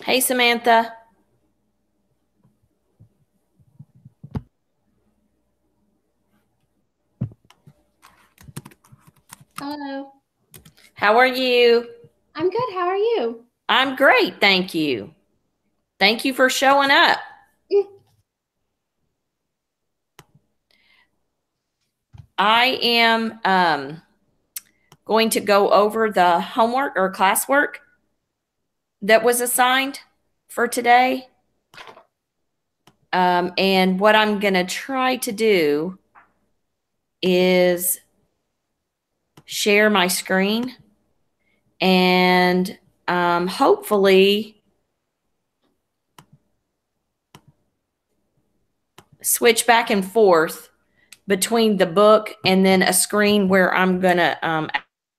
Hey, Samantha. Hello. How are you? I'm good. How are you? I'm great, thank you. Thank you for showing up. Mm. I am going to go over the homework or classwork that was assigned for today. And what I'm going to try to do is share my screen and hopefully switch back and forth between the book and then a screen where I'm going to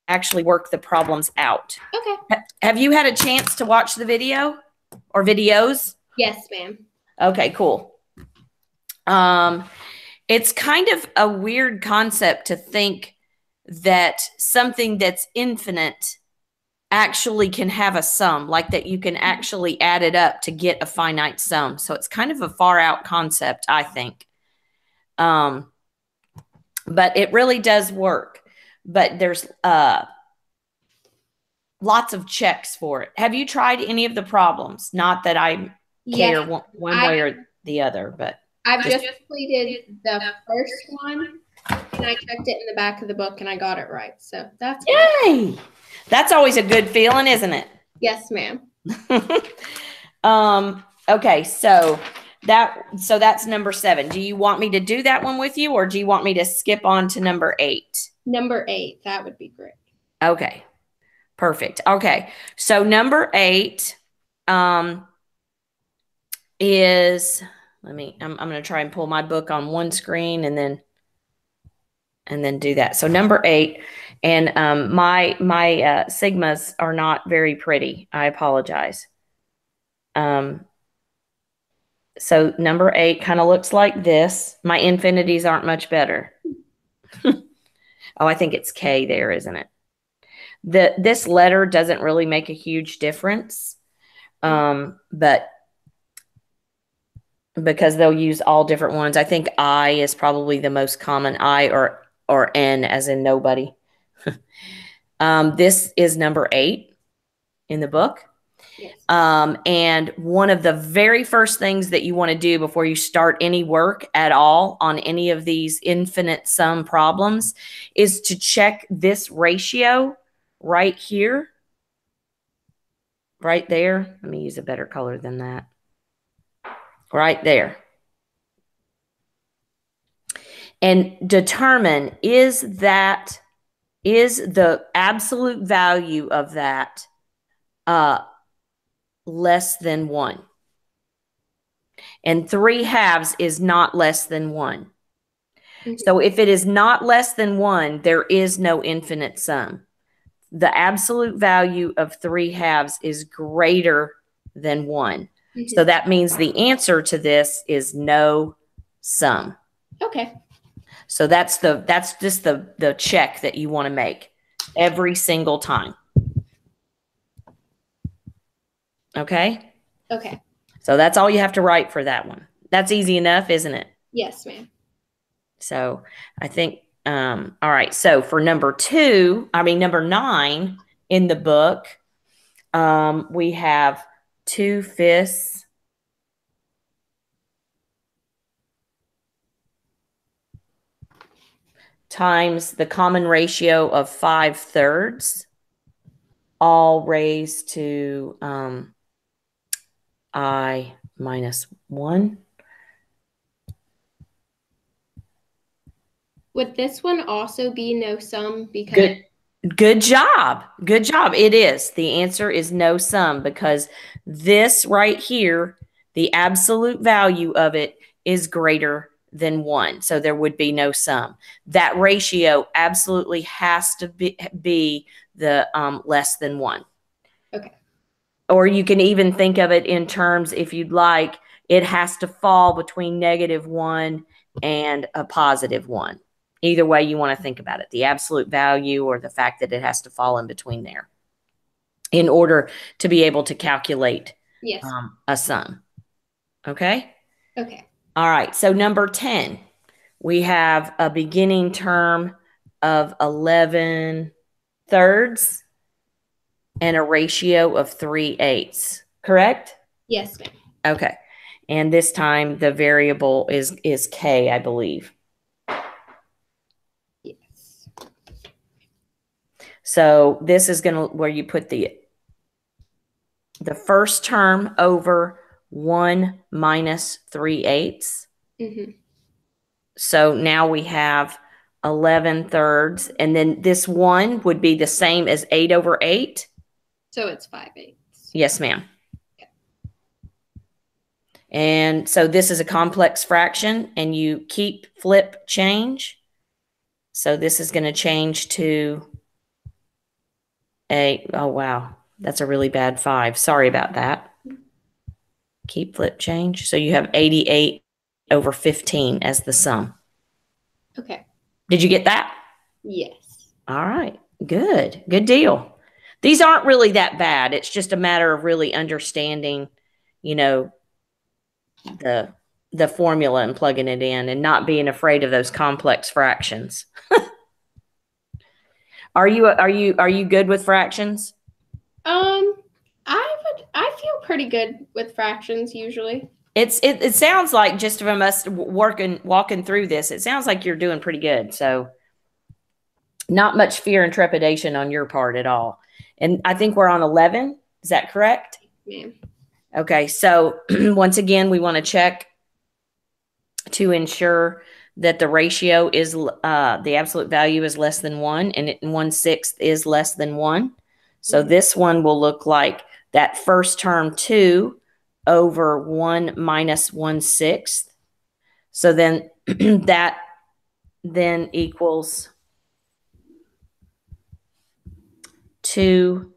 actually work the problems out. Okay. Have you had a chance to watch the video or videos? Yes, ma'am. Okay, cool. Um, it's kind of a weird concept to think that something that's infinite actually can have a sum, like that you can actually add it up to get a finite sum. So it's kind of a far out concept, I think. But it really does work. But there's lots of checks for it. Have you tried any of the problems? Not that I Yes, care one I way or the other, but I've just just completed the first one and I checked it in the back of the book and I got it right. So that's good. yay. That's always a good feeling, isn't it? Yes, ma'am. Okay, so that's number 7. Do you want me to do that one with you, or do you want me to skip on to number 8? Number 8. That would be great. Okay, perfect. Okay, so number 8 is, I'm going to try and pull my book on one screen and then do that. So number 8, and my sigmas are not very pretty. I apologize. So number 8 kind of looks like this. My infinities aren't much better. Oh, I think it's K there, isn't it? This letter doesn't really make a huge difference, but because they'll use all different ones. I think I is probably the most common, I or N as in nobody. This is number 8 in the book. Yes. And one of the very first things that you want to do before you start any work at all on any of these infinite sum problems is to check this ratio right here, right there. Let me use a better color than that. Right there. And determine is the absolute value of that less than 1. And 3/2 is not less than 1. So if it is not less than 1, there is no infinite sum. The absolute value of 3/2 is greater than 1. So that means the answer to this is no sum. Okay. So that's just the check that you want to make every single time. Okay? Okay. So that's all you have to write for that one. That's easy enough, isn't it? Yes, ma'am. So I think, all right. So for number 9 in the book, we have 2/5 times the common ratio of 5/3, all raised to I minus 1. Would this one also be no sum because Good job. Good job. It is. The answer is no sum because this right here, the absolute value of it is greater than 1. So there would be no sum. That ratio absolutely has to be the less than 1. Okay. Or you can even think of it in terms, if you'd like, it has to fall between -1 and a +1. Either way you want to think about it, the absolute value or the fact that it has to fall in between there in order to be able to calculate Yes. a sum. Okay? Okay. All right. So number 10, we have a beginning term of 11 thirds and a ratio of 3/8. Correct? Yes, ma'am. Okay. And this time the variable is k, I believe. Yes. So this is going to where you put the first term over 1 minus 3/8. Mm-hmm. So now we have 11 thirds. And then this 1 would be the same as 8 over 8. So it's 5/8. Yes, ma'am. And so this is a complex fraction, and you keep, flip, change. So this is going to change to oh, wow. That's a really bad 5. Sorry about that. Keep, flip, change. So you have 88 over 15 as the sum. Okay. Did you get that? Yes. All right. Good. Good deal. These aren't really that bad. It's just a matter of really understanding, you know, the formula and plugging it in and not being afraid of those complex fractions. Are you good with fractions? I feel pretty good with fractions usually. It sounds like, just from us walking through this, it sounds like you're doing pretty good. So not much fear and trepidation on your part at all. And I think we're on 11. Is that correct? Yeah. Okay. So once again, we want to check to ensure that the ratio is the absolute value is less than 1, and 1/6 is less than 1. So this one will look like that first term 2 over 1 minus 1/6. So then that then equals 2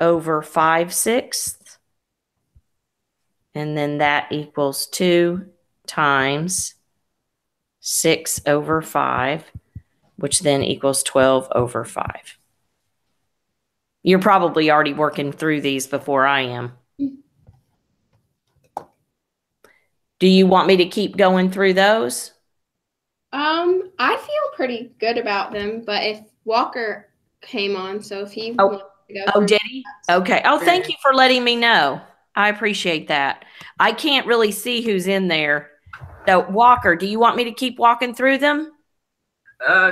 over 5/6. And then that equals 2 times 6 over 5, which then equals 12 over 5. You're probably already working through these before I am. Do you want me to keep going through those? I feel pretty good about them, but if Walker came on, so if he wants to go through, did he? Okay. Oh, thank you for letting me know. I appreciate that. I can't really see who's in there. So, Walker, do you want me to keep walking through them?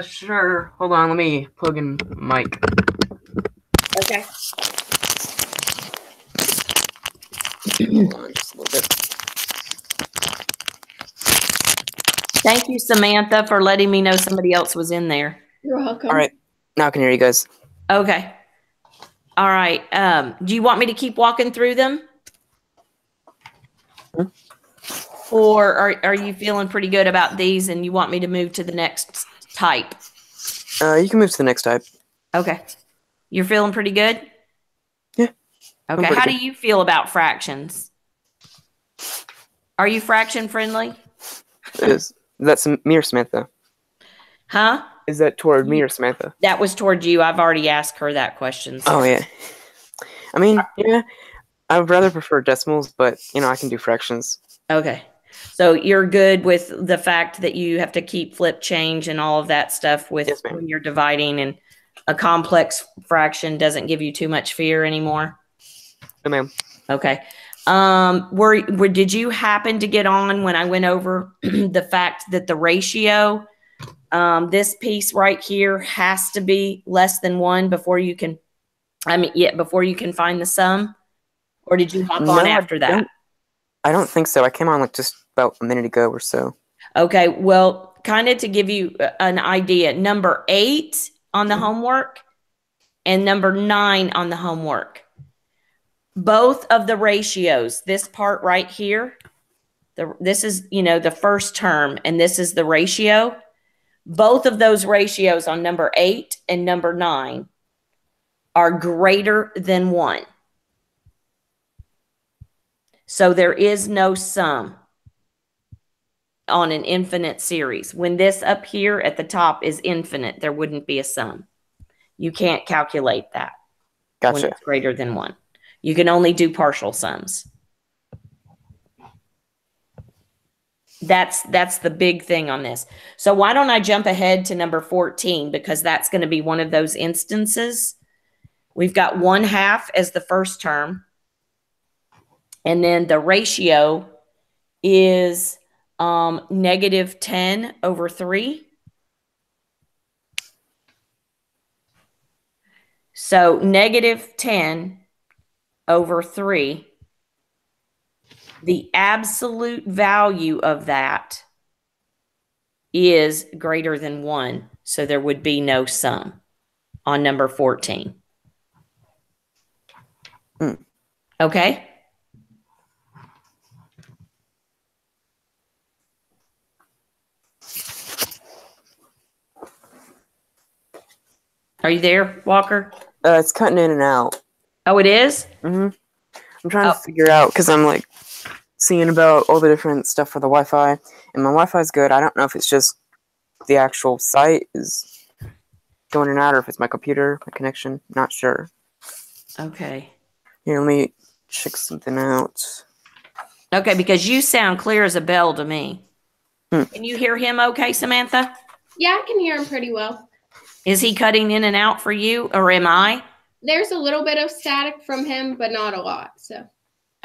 Sure. Hold on, let me plug in mic. Okay. Hold on just a little bit. Thank you, Samantha, for letting me know somebody else was in there. You're welcome. All right. Now I can hear you guys. Okay. All right. Do you want me to keep walking through them? Or are you feeling pretty good about these and you want me to move to the next type? You can move to the next type. Okay. You're feeling pretty good? Yeah. Okay. How do you feel about fractions? Are you fraction friendly? That's me or Samantha? Huh? Is that toward me or Samantha? That was toward you. I've already asked her that question. So. Oh, yeah. I mean, yeah, I would rather prefer decimals, but, I can do fractions. Okay. So you're good with the fact that you have to keep, flip, change, and all of that stuff with when you're dividing, and a complex fraction doesn't give you too much fear anymore? No, ma'am. Okay. Did you happen to get on when I went over the fact that the ratio, this piece right here, has to be less than 1 before you can, before you can find the sum? Or did you hop on after that? I don't think so. I came on just about a minute ago or so. Okay. Well, kind of to give you an idea, number 8 on the homework and number 9 on the homework, both of the ratios, this part right here, this is, the first term, and this is the ratio. Both of those ratios on number 8 and number 9 are greater than 1. So there is no sum on an infinite series. When this up here at the top is infinite, there wouldn't be a sum. You can't calculate that. Gotcha. When it's greater than 1. You can only do partial sums. That's the big thing on this. So why don't I jump ahead to number 14, because that's going to be one of those instances. We've got 1/2 as the first term. And then the ratio is -10/3. So -10/3. The absolute value of that is greater than 1. So there would be no sum on number 14. Okay? Are you there, Walker? It's cutting in and out. Oh, it is? I'm trying to figure out, because I'm like seeing about all the different stuff for the Wi-Fi, and my Wi-Fi is good. I don't know if it's just the actual site is going in and out, or if it's my computer, my connection. Not sure. Okay. Here, let me check something out. Okay, because you sound clear as a bell to me. Can you hear him okay, Samantha? Yeah, I can hear him pretty well. Is he cutting in and out for you, or am I? There's a little bit of static from him, but not a lot. So.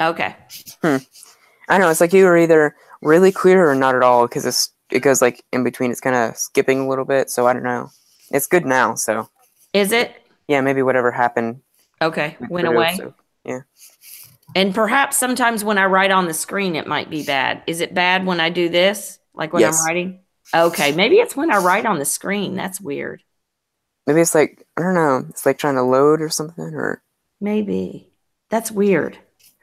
Okay. I know, it's like you were either really clear or not at all, because it goes like in between. It's kind of skipping a little bit, so I don't know. It's good now, so. Is it? Yeah, maybe whatever happened. Okay, went away. So, yeah. And perhaps sometimes when I write on the screen, it might be bad. Is it bad when I do this? Like when I'm writing? Okay, maybe it's when I write on the screen. That's weird. Maybe it's like, I don't know, it's like trying to load or something, or. Maybe. That's weird.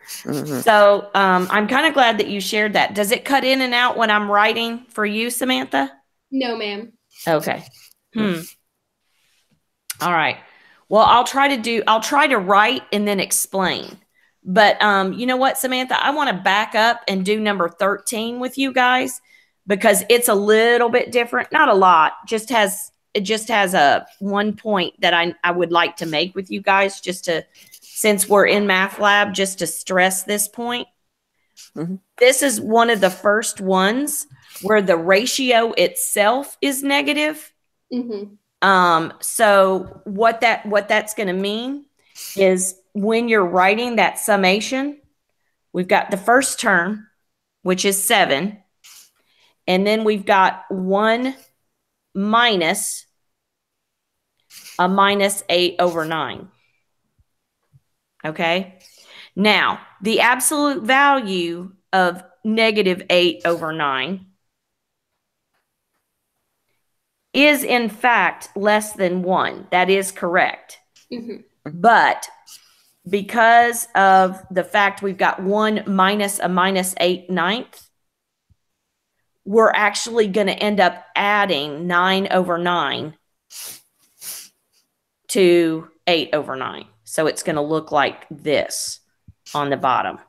So I'm kind of glad that you shared that. Does it cut in and out when I'm writing for you, Samantha? No, ma'am. Okay. All right. Well, I'll try to write and then explain. But you know what, Samantha? I want to back up and do number 13 with you guys, because it's a little bit different. Not a lot. It just has a one point that I would like to make with you guys, just to, since we're in math lab, just to stress this point. This is one of the first ones where the ratio itself is negative. So what that's going to mean is when you're writing that summation, we've got the first term, which is 7, and then we've got 1 minus a -8/9. Okay. Now, the absolute value of -8/9 is in fact less than 1. That is correct. But because of the fact we've got 1 minus a -8/9, we're actually going to end up adding 9/9 to 8/9. So it's going to look like this on the bottom.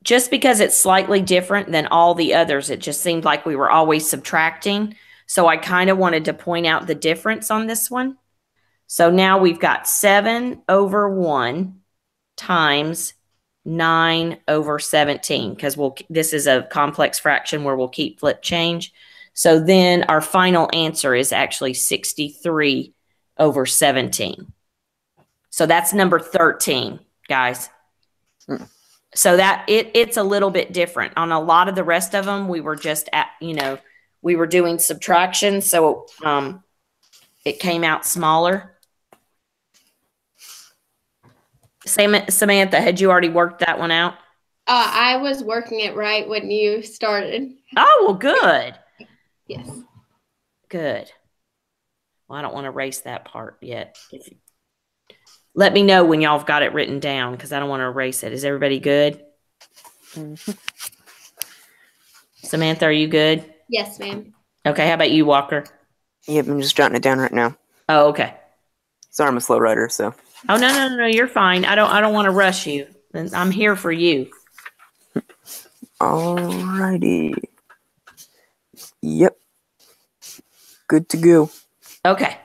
Just because it's slightly different than all the others, it just seemed like we were always subtracting. So I kind of wanted to point out the difference on this one. So now we've got 7/1 times 9/17, because this is a complex fraction where we'll keep flip change. So then our final answer is actually 63/17. So that's number 13, guys. So that it's a little bit different. On a lot of the rest of them, we were just we were doing subtraction, so it came out smaller. Samantha, had you already worked that one out? I was working it right when you started. Oh, well, good. Yes. Good. Well, I don't want to erase that part yet. Let me know when y'all have got it written down, because I don't want to erase it. Is everybody good? Samantha, are you good? Yes, ma'am. Okay, how about you, Walker? Yep, I'm just jotting it down right now. Oh, okay. Sorry, I'm a slow writer, so. Oh, no, you're fine. I don't want to rush you. I'm here for you. Alrighty. Yep. Good to go. Okay.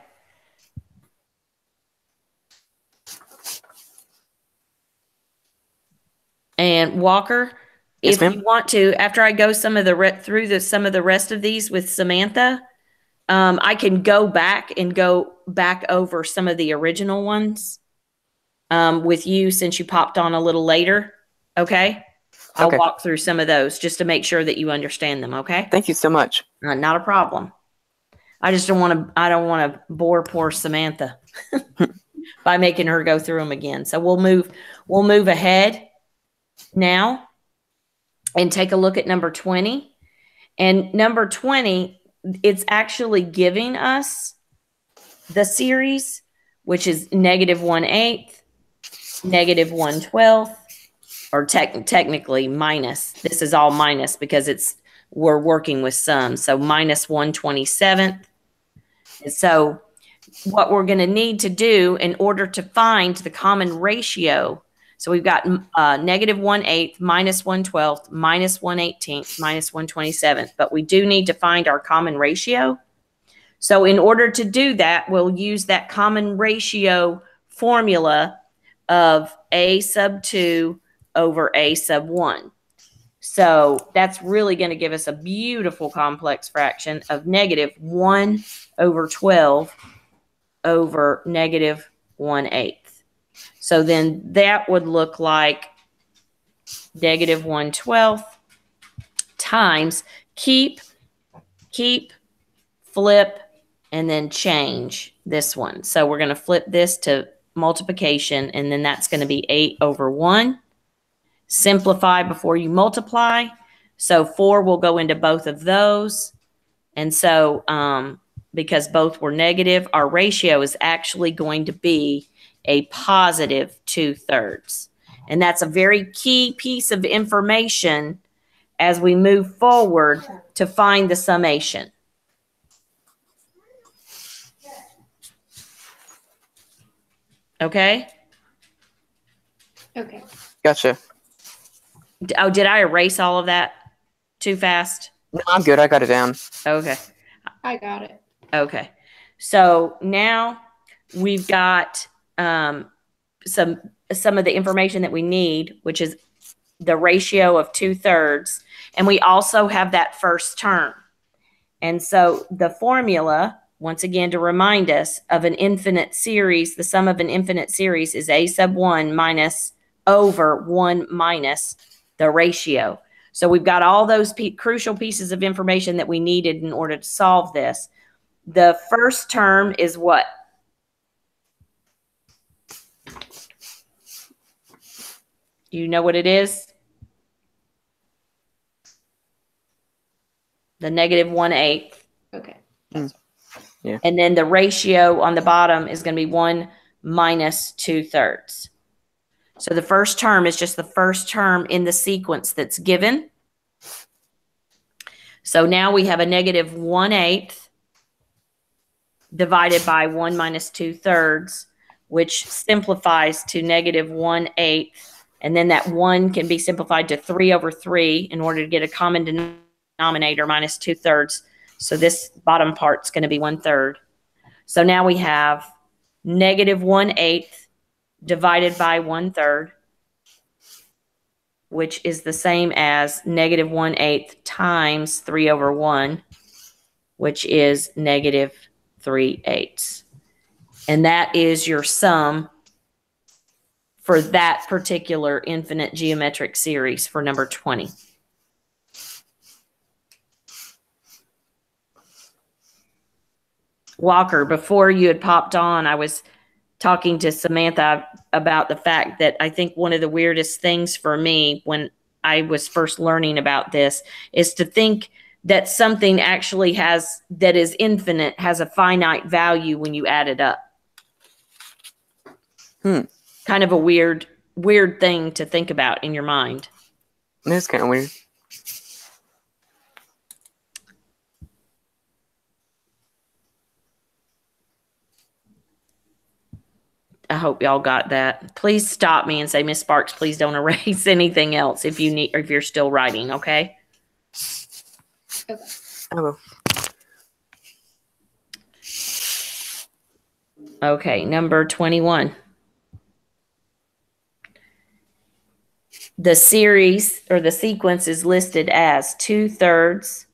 And Walker, Yes, if ma'am. you want to, after I go some of the rest of these with Samantha, I can go back and go back over some of the original ones with you since you popped on a little later. Okay. I'll Okay. walk through some of those just to make sure that you understand them. Okay. Thank you so much. Not a problem. I just don't want to. I don't want to bore poor Samantha by making her go through them again. So we'll move. We'll move ahead now and take a look at number 20. And number 20, it's actually giving us the series, which is -1/8, -1/12, or technically minus. This is all minus because we're working with sums. So -1/27. And so what we're going to need to do in order to find the common ratio. So we've got -1/8, -1/12, -1/18, -1/27, but we do need to find our common ratio. So in order to do that, we'll use that common ratio formula of a sub 2 over a sub 1. So that's really going to give us a beautiful complex fraction of -1/12 over -1/8. So then that would look like -1/12 times keep, flip, and then change this one. So we're going to flip this to multiplication, and then that's going to be 8/1. Simplify before you multiply. So 4 will go into both of those. And so because both were negative, our ratio is actually going to be a positive 2/3. And that's a very key piece of information as we move forward to find the summation. Okay? Okay. Gotcha. Oh, did I erase all of that too fast? No, I'm good. I got it down. Okay. I got it. Okay. So now we've got some of the information that we need, which is the ratio of 2/3. And we also have that first term. And so the formula, once again, to remind us of an infinite series, the sum of an infinite series is a sub 1 minus over 1 minus the ratio. So we've got all those crucial pieces of information that we needed in order to solve this. The first term is what? You know what it is? The -1/8. Okay. Yeah. And then the ratio on the bottom is going to be 1 minus 2/3. So the first term is just the first term in the sequence that's given. So now we have a -1/8 divided by 1 minus 2/3, which simplifies to -1/8. And then that 1 can be simplified to 3/3 in order to get a common denominator minus 2/3. So this bottom part's going to be 1/3. So now we have -1/8 divided by 1/3, which is the same as -1/8 times 3/1, which is -3/8. And that is your sum for that particular infinite geometric series for number 20. Walker, before you had popped on, I was talking to Samantha about the fact that I think one of the weirdest things for me when I was first learning about this is to think that something actually that is infinite has a finite value when you add it up. Kind of a weird thing to think about in your mind. It's kind of weird. I hope y'all got that. Please stop me and say, Miss Sparks, please don't erase anything else if you need, or if you're still writing, okay? Okay. I will. Okay, number 21. the series or the sequence is listed as 2/3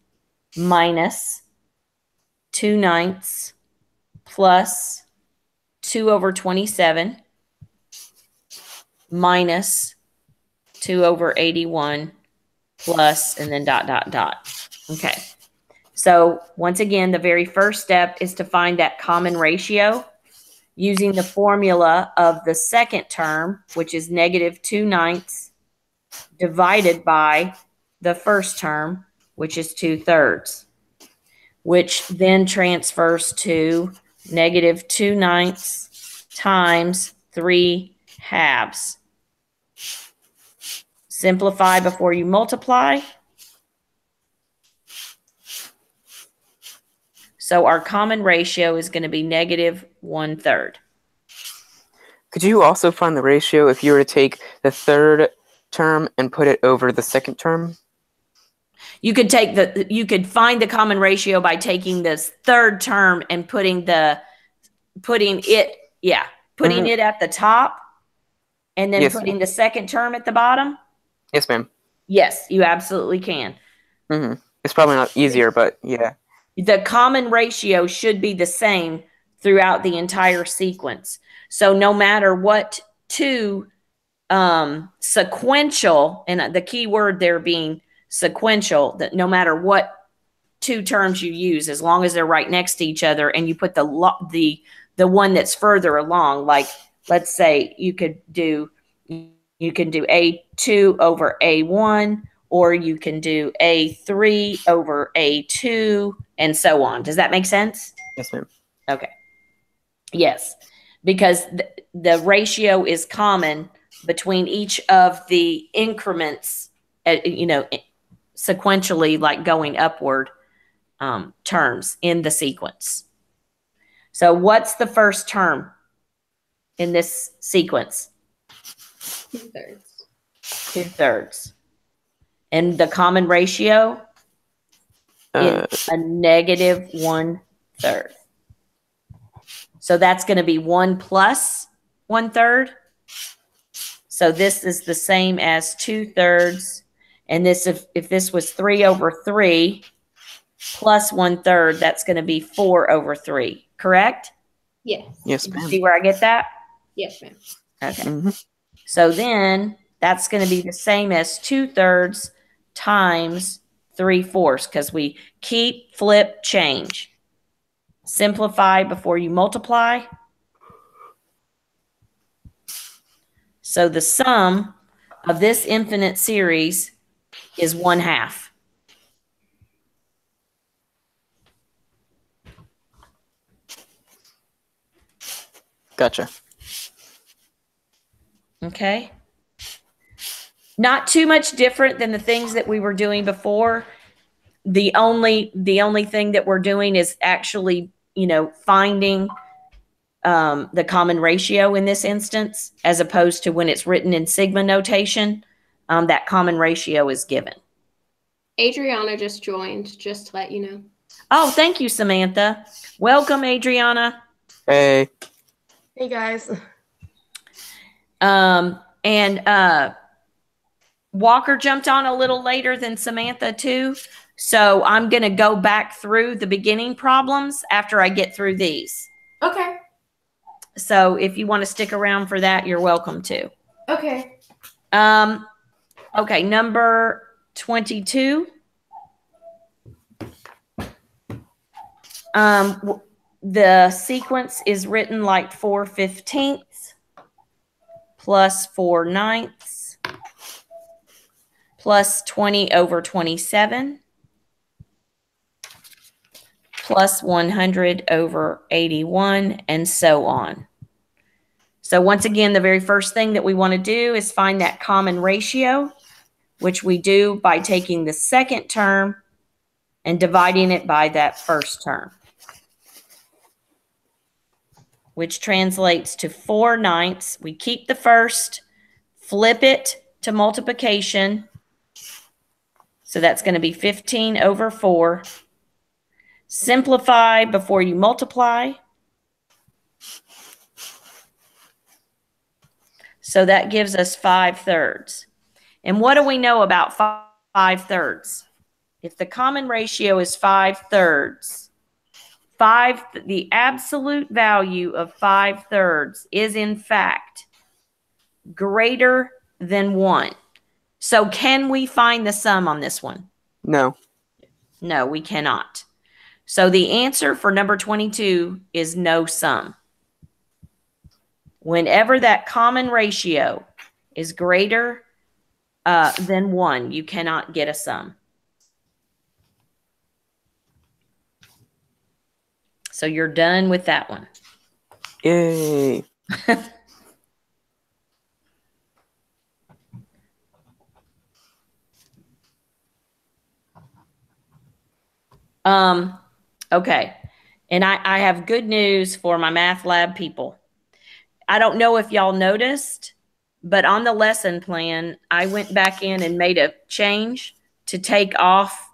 minus 2/9 plus 2/27 minus 2/81 plus, and then dot, dot, dot. Okay. So once again, the very first step is to find that common ratio using the formula of the second term, which is -2/9 divided by the first term, which is 2/3, which then transfers to -2/9 times 3/2. Simplify before you multiply. So our common ratio is going to be -1/3. Could you also find the ratio if you were to take the third term and put it over the second term? You could find the common ratio by taking this third term and putting it at the top, and then putting the second term at the bottom. Yes, ma'am. Yes, you absolutely can. It's probably not easier, but yeah. The common ratio should be the same throughout the entire sequence. So no matter what two sequential, and the key word there being sequential, that no matter what two terms you use, as long as they're right next to each other, and you put the one that's further along, like let's say you can do A2 over A1, or you can do A3 over A2, and so on. Does that make sense? Yes, ma'am. Okay. Yes, because the ratio is common between each of the increments, sequentially, like going upward terms in the sequence. So what's the first term in this sequence? 2/3. 2/3. And the common ratio is a -1/3. So that's going to be 1 plus 1/3. So this is the same as 2/3. And this, if this was 3/3 plus 1/3, that's going to be 4/3. Correct? Yes. Yes, ma'am. See where I get that? Yes, ma'am. Okay. So then that's going to be the same as 2/3 times 3/4, because we keep, flip, change. Simplify before you multiply. So the sum of this infinite series is 1/2. Gotcha. Okay. Not too much different than the things that we were doing before. The only thing that we're doing is actually, finding the common ratio in this instance, as opposed to when it's written in sigma notation, that common ratio is given. Adriana just joined, just to let you know. Oh, thank you, Samantha. Welcome, Adriana. Hey. Hey, guys. And Walker jumped on a little later than Samantha too. So I'm going to go back through the beginning problems after I get through these. Okay. So if you want to stick around for that, you're welcome to. Okay. Okay, number 22. The sequence is written like 4/15 plus 4/9 plus 20/27 plus 100/81, and so on. So once again, the very first thing that we want to do is find that common ratio, which we do by taking the second term and dividing it by that first term, which translates to 4/9. We keep the first, flip it to multiplication. So that's going to be 15/4. Simplify before you multiply. So that gives us 5/3. And what do we know about 5/3? If the common ratio is 5/3, the absolute value of 5/3 is in fact greater than 1. So can we find the sum on this one? No. No, we cannot. So the answer for number 22 is no sum. Whenever that common ratio is greater than 1, you cannot get a sum. So you're done with that one. Yay. Okay. And I have good news for my math lab people. I don't know if y'all noticed, but on the lesson plan, I went back in and made a change to take off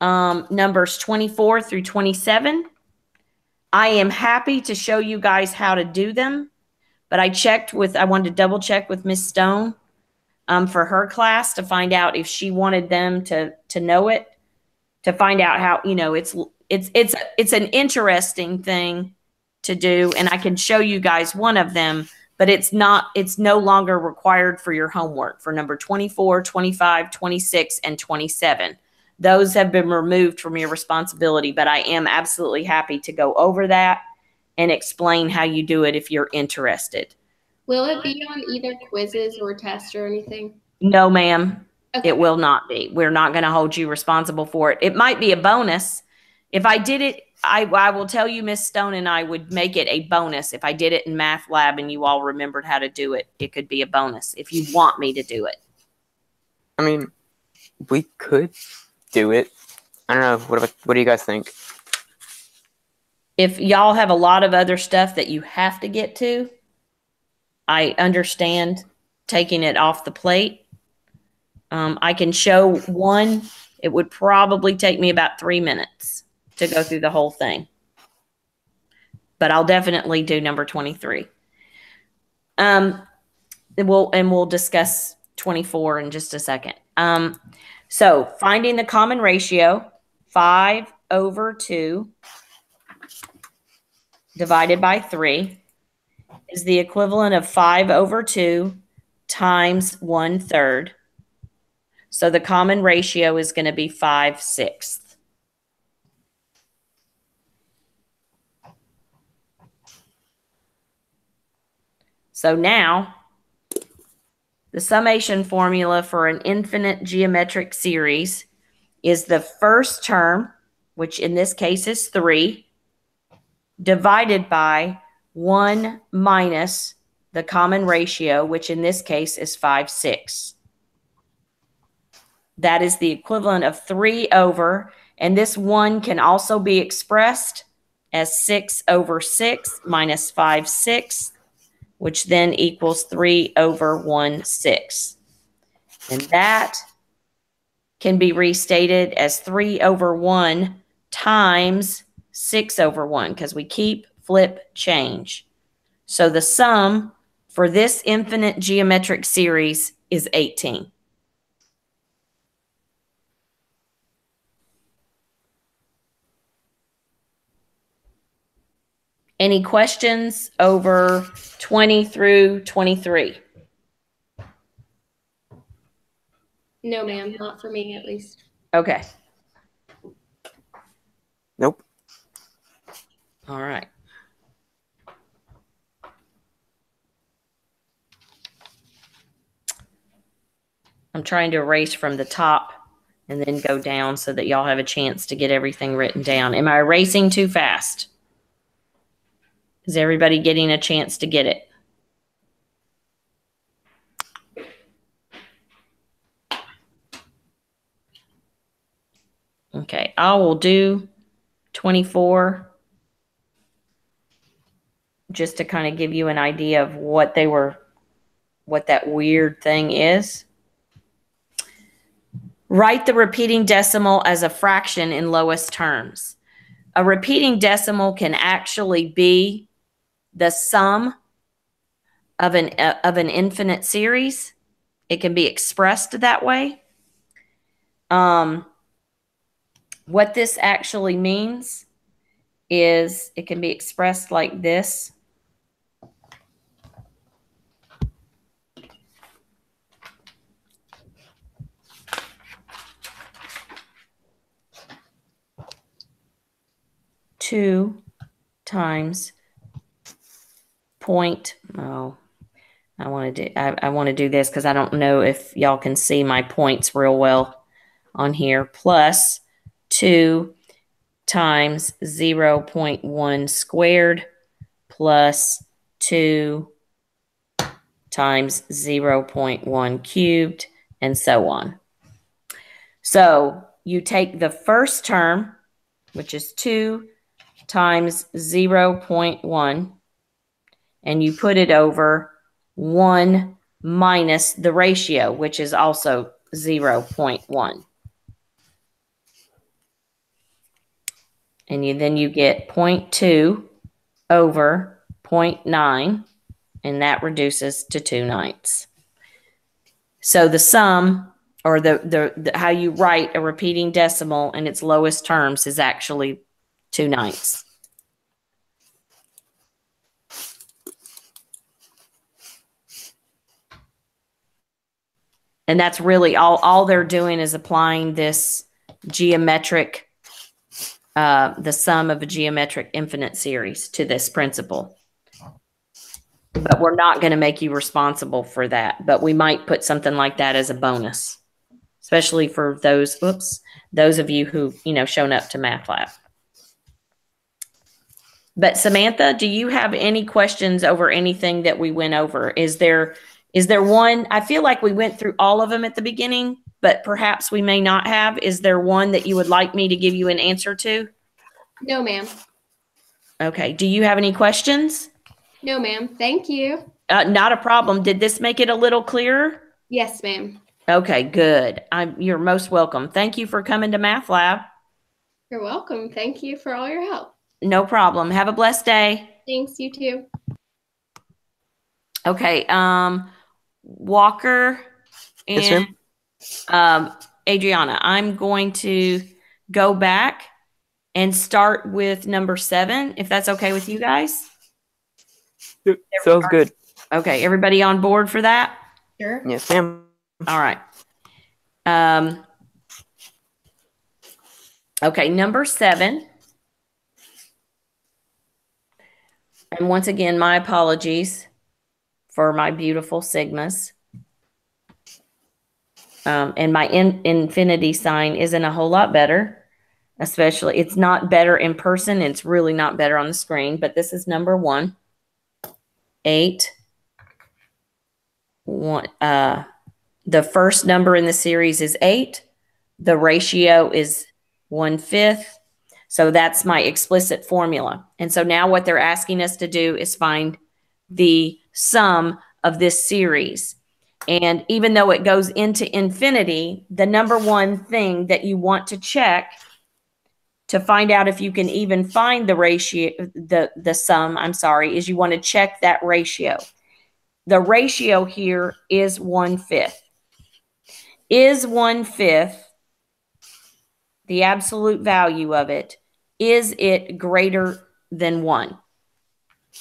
numbers 24 through 27. I am happy to show you guys how to do them, but I wanted to double check with Miss Stone for her class to find out if she wanted them to know it, to find out how, it's an interesting thing to do, and I can show you guys one of them, but it's no longer required for your homework for number 24, 25, 26, and 27. Those have been removed from your responsibility, but I am absolutely happy to go over that and explain how you do it if you're interested. Will it be on either quizzes or tests or anything? No, ma'am. Okay. It will not be. We're not going to hold you responsible for it. It might be a bonus. If I did it, I will tell you, Miss Stone and I would make it a bonus. If I did it in math lab and you all remembered how to do it, it could be a bonus if you want me to do it. I mean, we could do it. I don't know. What do you guys think? If y'all have a lot of other stuff that you have to get to, I understand taking it off the plate. I can show one. It would probably take me about 3 minutes to go through the whole thing. But I'll definitely do number 23. We'll discuss 24 in just a second. So finding the common ratio, 5/2 divided by 3 is the equivalent of 5/2 times 1/3. So the common ratio is going to be 5/6. So now, the summation formula for an infinite geometric series is the first term, which in this case is 3, divided by 1 minus the common ratio, which in this case is 5/6. That is the equivalent of 3 over, and this 1 can also be expressed as 6/6 minus 5/6, which then equals 3/1/6. And that can be restated as 3/1 times 6/1, because we keep, flip, change. So the sum for this infinite geometric series is 18. Any questions over 20 through 23? No, ma'am. Not for me, at least. Okay. Nope. All right. I'm trying to erase from the top and then go down so that y'all have a chance to get everything written down. Am I erasing too fast? Is everybody getting a chance to get it? Okay, I will do 24 just to kind of give you an idea of what that weird thing is. Write the repeating decimal as a fraction in lowest terms. A repeating decimal can actually be the sum of an infinite series. it can be expressed that way. What this actually means is it can be expressed like this. Two times point. Oh, I want to do this because I don't know if y'all can see my points real well on here. Plus 2 times 0.1 squared plus 2 times 0.1 cubed, and so on. So you take the first term, which is 2 times 0.1, and you put it over 1 minus the ratio, which is also 0.1. And then you get 0.2 over 0.9, and that reduces to 2/9. So the sum, or the how you write a repeating decimal in its lowest terms, is actually 2/9. And that's really all they're doing is applying this geometric, the sum of a geometric infinite series to this principle. But we're not going to make you responsible for that. But we might put something like that as a bonus, especially for those of you who, shown up to Math Lab. But Samantha, do you have any questions over anything that we went over? Is there one? I feel like we went through all of them at the beginning, but perhaps we may not have. Is there one that you would like me to give you an answer to? No, ma'am. Okay. Do you have any questions? No, ma'am. Thank you. Not a problem. Did this make it a little clearer? Yes, ma'am. Okay, good. You're most welcome. Thank you for coming to Math Lab. You're welcome. Thank you for all your help. No problem. Have a blessed day. Thanks, you too. Okay, Walker and Adriana, I'm going to go back and start with number 7, if that's okay with you guys. Sounds good. Okay, everybody on board for that? Sure. Yes, ma'am. All right. Okay, number 7. And once again, my apologies for my beautiful sigmas. And my infinity sign isn't a whole lot better. Especially, it's not better in person. It's really not better on the screen. But this is number 1. 8. 1. The first number in the series is 8. The ratio is 1/5. So that's my explicit formula. And so now what they're asking us to do is find the sum of this series. And even though it goes into infinity, the number one thing that you want to check to find out if you can even find the ratio, the sum, is you want to check that ratio. The ratio here is 1/5. Is 1/5 the absolute value of it? Is it greater than 1?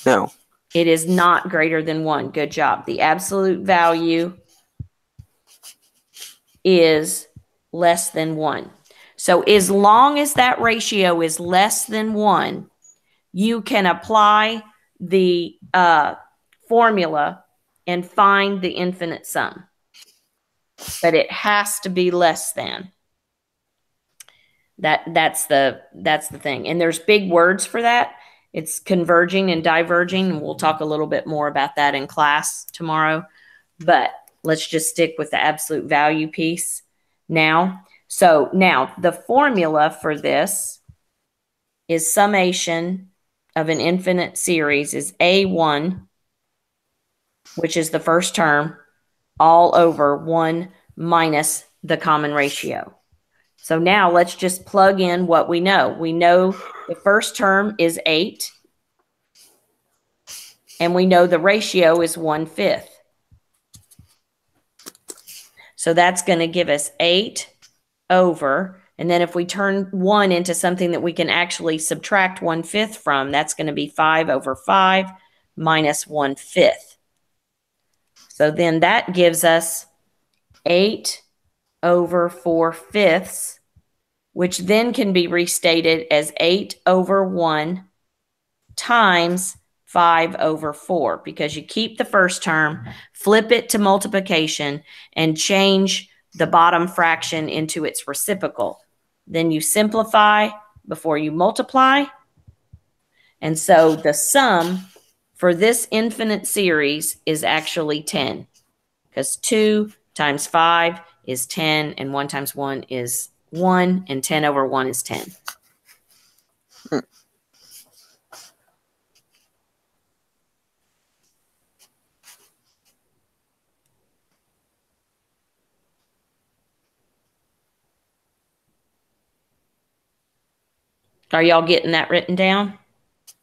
No. It is not greater than 1. Good job. The absolute value is less than 1. So as long as that ratio is less than 1, you can apply the formula and find the infinite sum. But it has to be less than. That's the thing. And there's big words for that. It's converging and diverging. And we'll talk a little bit more about that in class tomorrow. But let's just stick with the absolute value piece now. So now the formula for this is summation of an infinite series is A1, which is the first term, all over 1 minus the common ratio. So now let's just plug in what we know. We know the first term is 8. And we know the ratio is 1/5. So that's going to give us 8 over. And then if we turn 1 into something that we can actually subtract 1/5 from, that's going to be 5 over 5 minus 1/5. So then that gives us 8 over 4/5, which then can be restated as 8 over 1 times 5 over 4, because you keep the first term, flip it to multiplication, and change the bottom fraction into its reciprocal. Then you simplify before you multiply. And so the sum for this infinite series is actually 10, because 2 times 5 is 10, and 1 times 1 is 1, and 10 over 1 is 10. Are y'all getting that written down?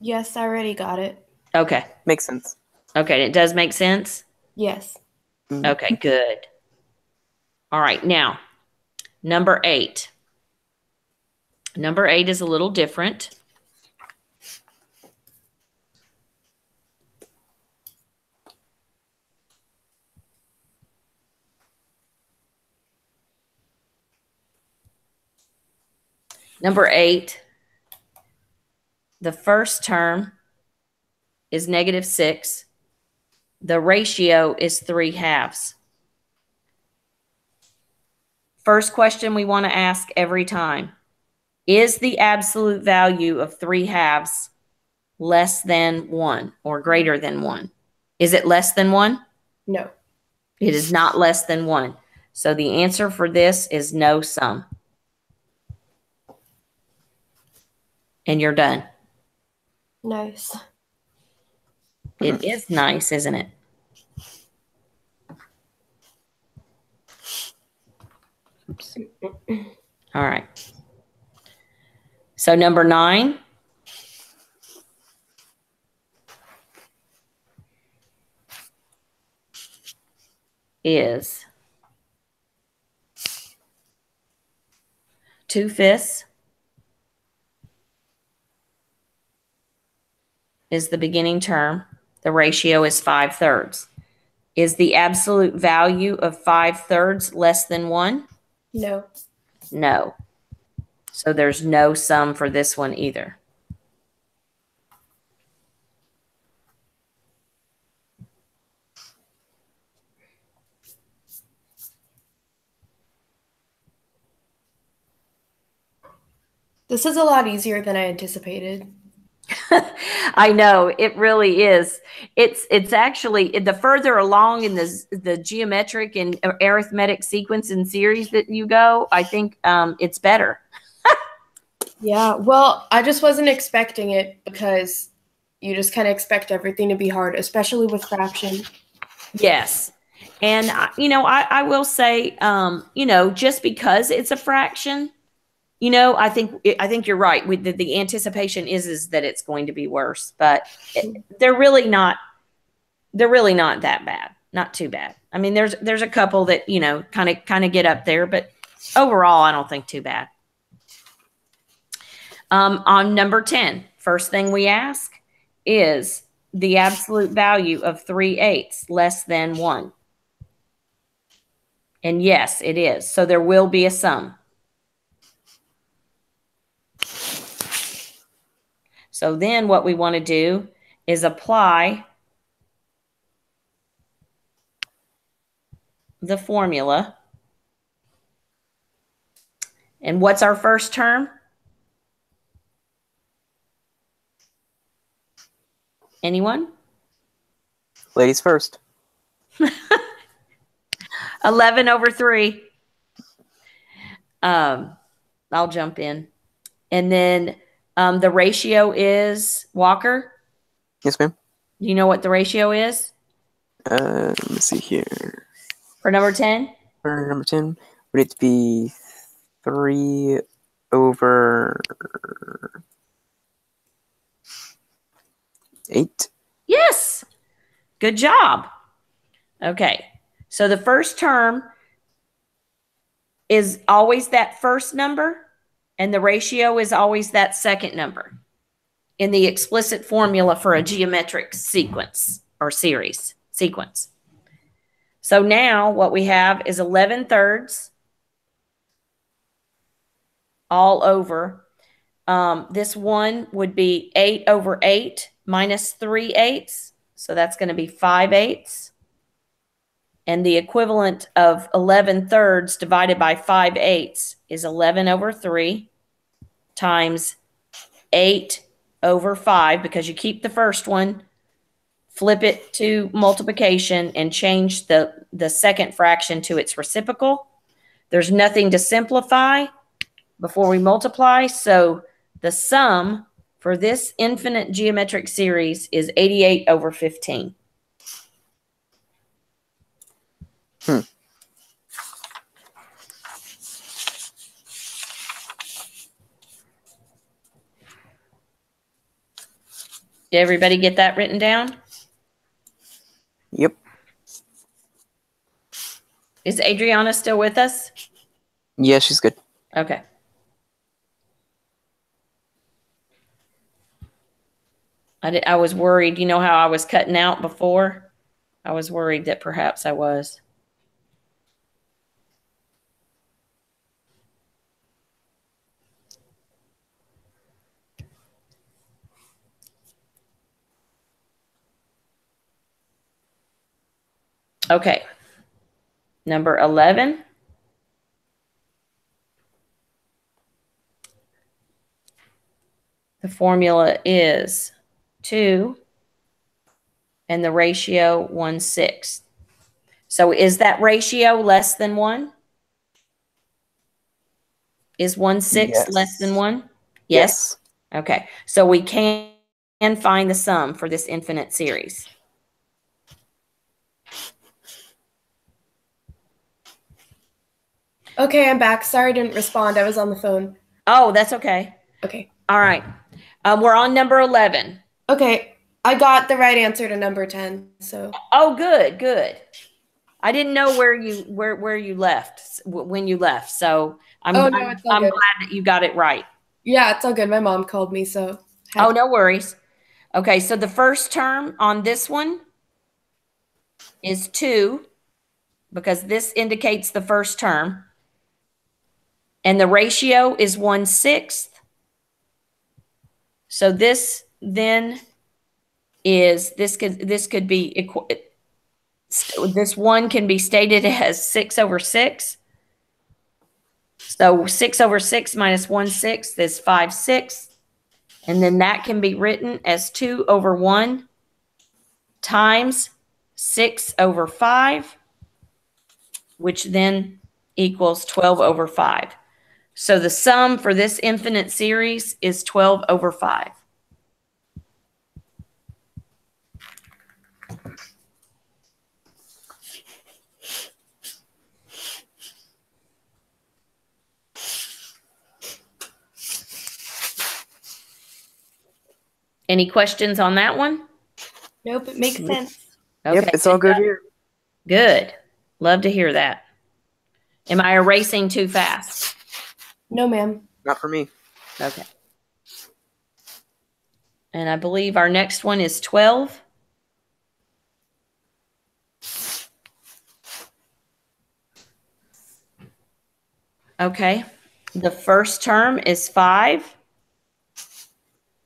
Yes, I already got it. Okay. Makes sense. Okay, it does make sense? Yes. Okay, good. All right, now, number 8. Number 8 is a little different. Number 8, the first term is -6. The ratio is 3/2. First question we want to ask every time: is the absolute value of 3/2 less than 1 or greater than 1? Is it less than 1? No. It is not less than 1. So the answer for this is no sum. And you're done. Nice. It is nice, isn't it? Oops. All right. So number 9 is 2/5 is the beginning term. The ratio is 5/3. Is the absolute value of 5/3 less than 1? No. No. So there's no sum for this one either. This is a lot easier than I anticipated. I know, it really is. It's actually the further along in the geometric and arithmetic sequence and series that you go, I think it's better. Yeah, well, I just wasn't expecting it because you just kind of expect everything to be hard, especially with fraction. Yes. And, I will say, just because it's a fraction, I think you're right. With the anticipation is that it's going to be worse, but they're really not that bad. Not too bad. I mean, there's a couple that, kind of get up there, but overall, I don't think too bad. On number 10, first thing we ask is the absolute value of 3/8 less than 1. And yes, it is. So there will be a sum. So then what we want to do is apply the formula. And what's our first term? Anyone? Ladies first. 11 over 3. I'll jump in. And then the ratio is, Walker? Yes, ma'am. You know what the ratio is? Let me see here. For number 10? For number 10, would it be 3 over 8? Yes. Good job. Okay. So the first term is always that first number, and the ratio is always that second number in the explicit formula for a geometric sequence or sequence. So now what we have is 11/3 all over. This one would be 8/8 minus 3/8. So that's going to be 5/8. And the equivalent of 11/3 divided by 5/8 is 11/3 times 8/5, because you keep the first one, flip it to multiplication, and change the second fraction to its reciprocal. There's nothing to simplify before we multiply, so the sum for this infinite geometric series is 88/15. Did everybody get that written down? Yep. Is Adriana still with us? Yeah, she's good. Okay. I was worried. You know how I was cutting out before? I was worried that perhaps I was. Okay. Number 11. The formula is 2 and the ratio 1/6. So is that ratio less than 1? Is 1/6 Yes. less than 1? Yes. Okay. So we can find the sum for this infinite series. Okay, I'm back. Sorry I didn't respond. I was on the phone. Oh, that's okay. Okay. All right. We're on number 11. Okay. I got the right answer to number 10. So. Oh, good, good. I didn't know where you left when you left. So I'm glad that you got it right. Yeah, it's all good. My mom called me, so. Oh, no worries. Okay, so the first term on this one is 2, because this indicates the first term. And the ratio is 1/6. So this then is, this could be, this one can be stated as 6/6. So 6/6 minus 1/6 is 5/6. And then that can be written as 2/1 times 6/5, which then equals 12/5. So the sum for this infinite series is 12/5. Any questions on that one? Nope, it makes sense. Okay, yep, it's all good here. Good. Love to hear that. Am I erasing too fast? No, ma'am. Not for me. Okay. And I believe our next one is 12. Okay. The first term is 5.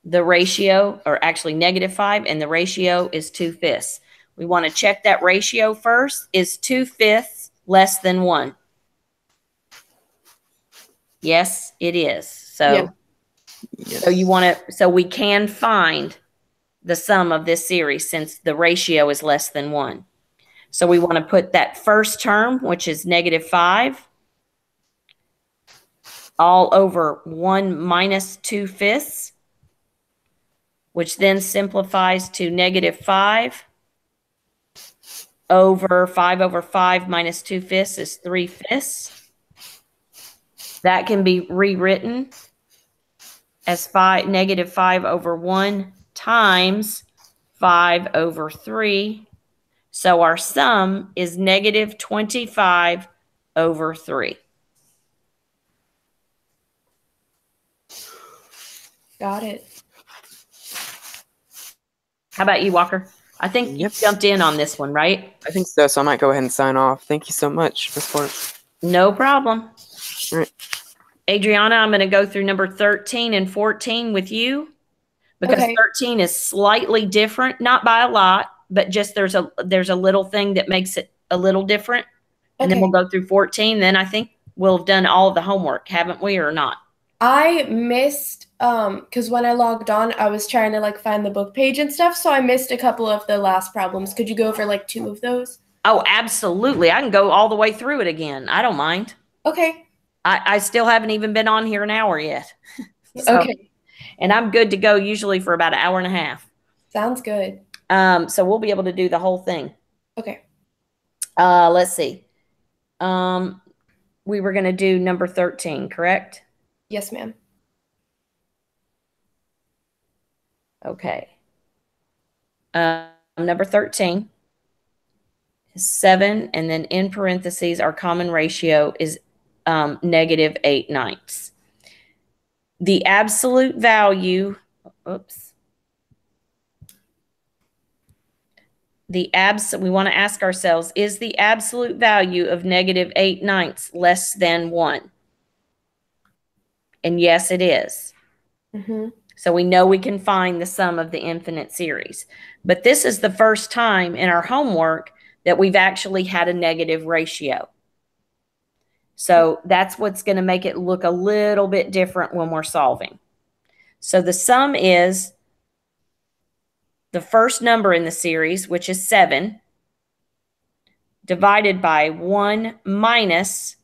The ratio, or actually -5, and the ratio is 2/5. We want to check that ratio first. Is 2/5 less than 1? Yes, it is. So, Yeah. Yes. so you want to, so we can find the sum of this series since the ratio is less than 1. So we want to put that first term, which is -5, all over 1 minus 2/5, which then simplifies to -5 over 5/5 minus 2/5 is 3/5. That can be rewritten as -5/1 times 5/3. So our sum is -25/3. Got it. How about you, Walker? I think you jumped in on this one, right? I think so, so I might go ahead and sign off. Thank you so much, Miss Parks. No problem. All right. Adriana, I'm going to go through number 13 and 14 with you because Okay. 13 is slightly different, not by a lot, but just there's a little thing that makes it a little different. And then Okay. we'll go through 14. Then I think we'll have done all of the homework, haven't we, or not? I missed because when I logged on, I was trying to like find the book page and stuff, so I missed a couple of the last problems. Could you go over like 2 of those? Oh, absolutely. I can go all the way through it again. I don't mind. Okay. I still haven't even been on here an hour yet. So, Okay. And I'm good to go usually for about an hour and a half. Sounds good. So we'll be able to do the whole thing. Okay. Let's see. We were going to do number 13, correct? Yes, ma'am. Okay. Number 13 is 7, and then in parentheses, our common ratio is -8/9. The absolute value, oops. We want to ask ourselves, is the absolute value of -8/9 less than 1? And yes, it is. Mm-hmm. So we know we can find the sum of the infinite series. But this is the first time in our homework that we've actually had a negative ratio. So that's what's going to make it look a little bit different when we're solving. So the sum is the first number in the series, which is 7, divided by 1 minus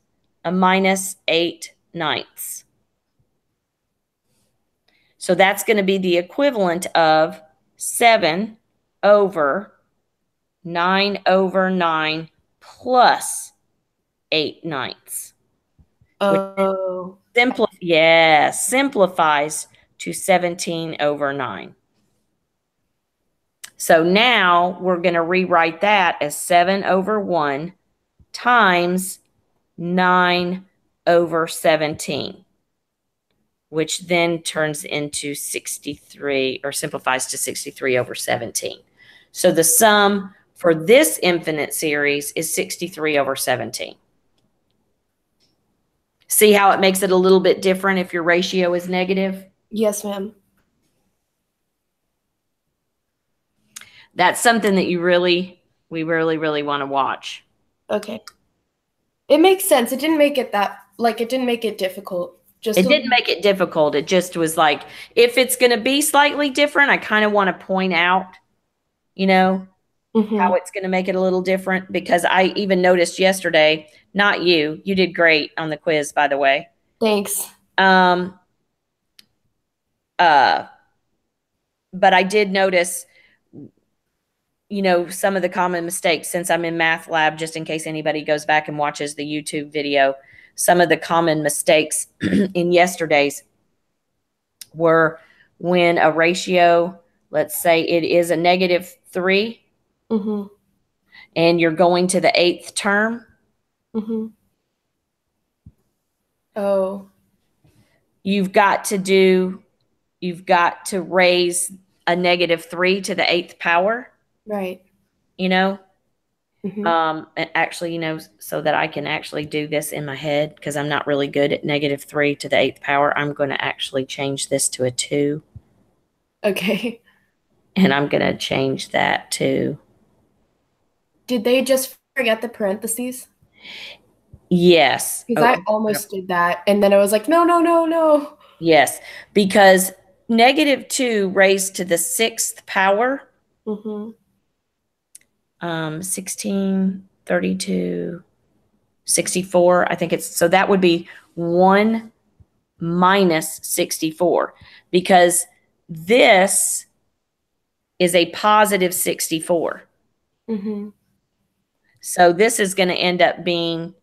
a -8/9. So that's going to be the equivalent of 7 over 9/9 plus 8/9. Oh. Simplifies to 17/9. So now we're going to rewrite that as 7/1 times 9/17, which then turns into 63, or simplifies to 63/17. So the sum for this infinite series is 63/17. See how it makes it a little bit different if your ratio is negative? Yes, ma'am. That's something that we really want to watch. Okay. It makes sense. It didn't make it it didn't make it difficult. It didn't make it difficult. It just was like, if it's going to be slightly different, I kind of want to point out, how it's going to make it a little different, because I even noticed yesterday, not you did great on the quiz, by the way. Thanks. But I did notice, some of the common mistakes, since I'm in math lab, just in case anybody goes back and watches the YouTube video, some of the common mistakes in yesterday's were when a ratio, let's say it is a -3, and you're going to the 8th term. Oh. You've got to raise a -3 to the 8th power. Right. Actually, so that I can actually do this in my head, because I'm not really good at -3 to the 8th power, I'm going to actually change this to a 2. Okay. And I'm going to change that to... Did they just forget the parentheses? Yes. Because I almost did that, and then I was like, no. Yes, because -2 raised to the 6th power, 16, 32, 64, I think it's, so that would be 1 minus 64, because this is a positive 64. So this is going to end up being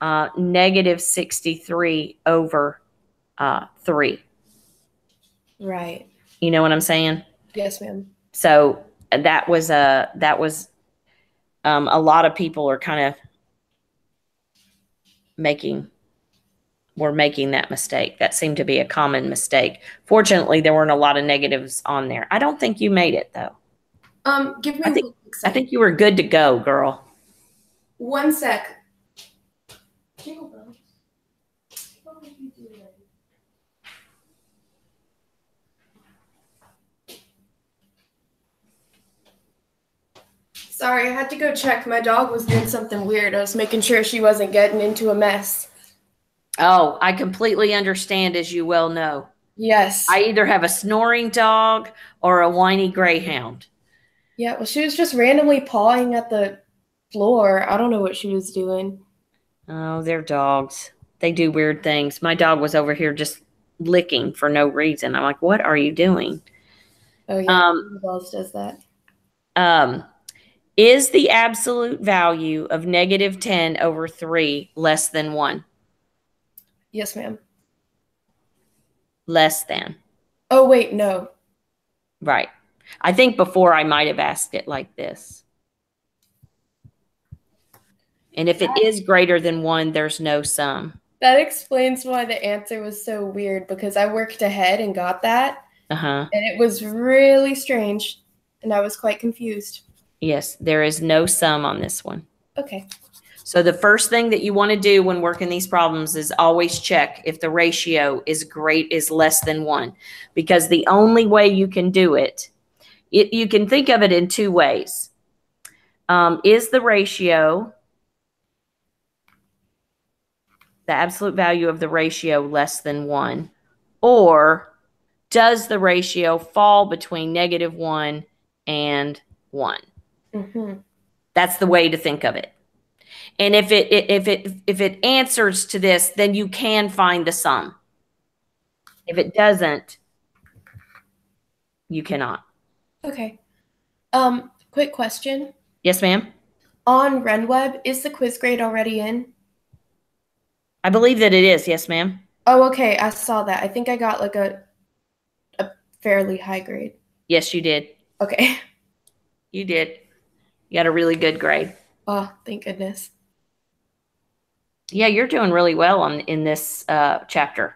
-63/3. Right. You know what I'm saying? Yes, ma'am. So that was a lot of people are kind of making were making that mistake. That seemed to be a common mistake. Fortunately, there weren't a lot of negatives on there. I don't think you made it, though. Give me I think you were good to go, girl. 1 sec. Jingle bells. What would you do then? Sorry, I had to go check. My dog was doing something weird. I was making sure she wasn't getting into a mess. Oh, I completely understand, as you well know. Yes. I either have a snoring dog or a whiny greyhound. Yeah, well, she was just randomly pawing at the floor. I don't know what she was doing. Oh, they're dogs. They do weird things. My dog was over here just licking for no reason. I'm like, what are you doing? Oh, yeah, who else does that? Is the absolute value of negative 10 over 3 less than 1? Yes, ma'am. Less than. Oh, wait, no. Right. I think before I might have asked it like this. And if it is greater than 1, there's no sum. That explains why the answer was so weird, because I worked ahead and got that. Uh-huh. And it was really strange, and I was quite confused. Yes, there is no sum on this one. Okay. So the first thing that you want to do when working these problems is always check if the ratio is less than 1, because the only way you can do it, you can think of it in 2 ways. Is the ratio, the absolute value of the ratio, less than 1? Or does the ratio fall between negative 1 and 1? Mm-hmm. That's the way to think of it. And if it answers to this, then you can find the sum. If it doesn't, you cannot. Okay. Quick question. Yes, ma'am. On RenWeb, is the quiz grade already in? I believe that it is. Yes, ma'am. Oh, okay. I saw that. I think I got like a fairly high grade. Yes, you did. Okay. You did. You got a really good grade. Oh, thank goodness. Yeah, you're doing really well in this chapter.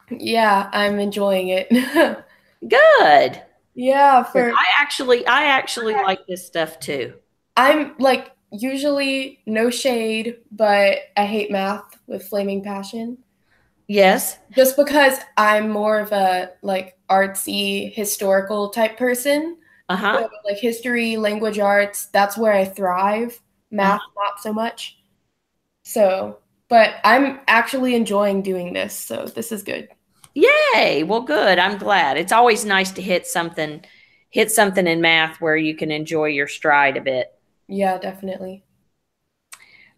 Yeah, I'm enjoying it. Good. Yeah, I actually like this stuff too. I'm like usually no shade, but I hate math with flaming passion. Yes. Just because I'm more of a like artsy historical type person. Uh-huh. So, like history, language arts, that's where I thrive. Math, not so much. So, but I'm actually enjoying doing this, so this is good. Yay. Well, good. I'm glad. It's always nice to hit something in math where you can enjoy your stride a bit. Yeah, definitely.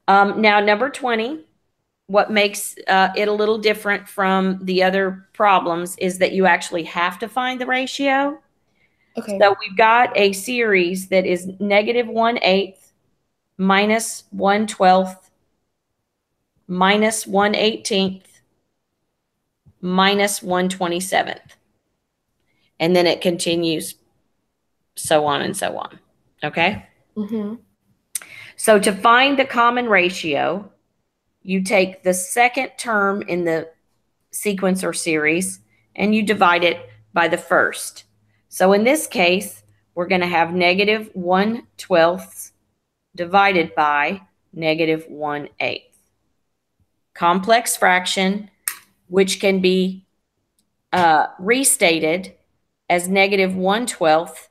Now, number 20, what makes it a little different from the other problems is that you actually have to find the ratio. Okay. So we've got a series that is negative 1/8 minus 1/12 minus 1/18 minus 1/27. And then it continues so on and so on. Okay? Mm-hmm. So to find the common ratio, you take the second term in the sequence or series and you divide it by the first. So in this case, we're going to have negative 1/12 divided by negative 1/8. Complex fraction, which can be restated as negative 1/12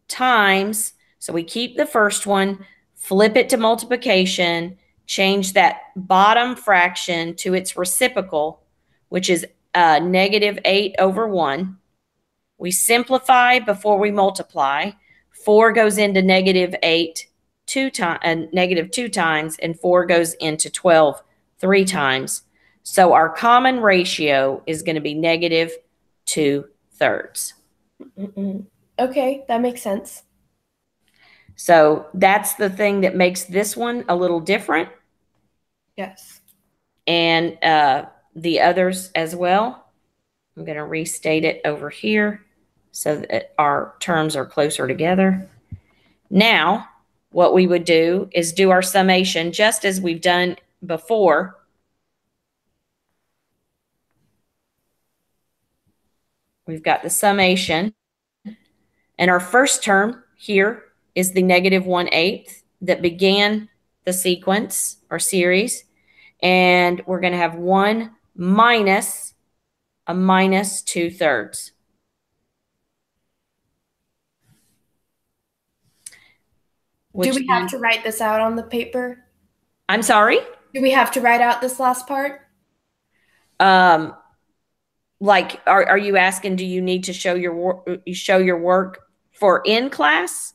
times, so we keep the first one, flip it to multiplication, change that bottom fraction to its reciprocal, which is negative 8 over 1. We simplify before we multiply. 4 goes into negative 8 negative 2 times, and 4 goes into 12 3 times. So our common ratio is going to be negative 2/3. Okay, that makes sense. So that's the thing that makes this one a little different. Yes. And the others as well. I'm going to restate it over here so that our terms are closer together. Now, what we would do is do our summation just as we've done before. we've got the summation. And our first term here is the -1/8 that began the sequence or series. And we're going to have 1 minus a -2/3. Do we have to write this out on the paper? I'm sorry? Do we have to write out this last part? Like, are you asking, do you need to show your work for in class?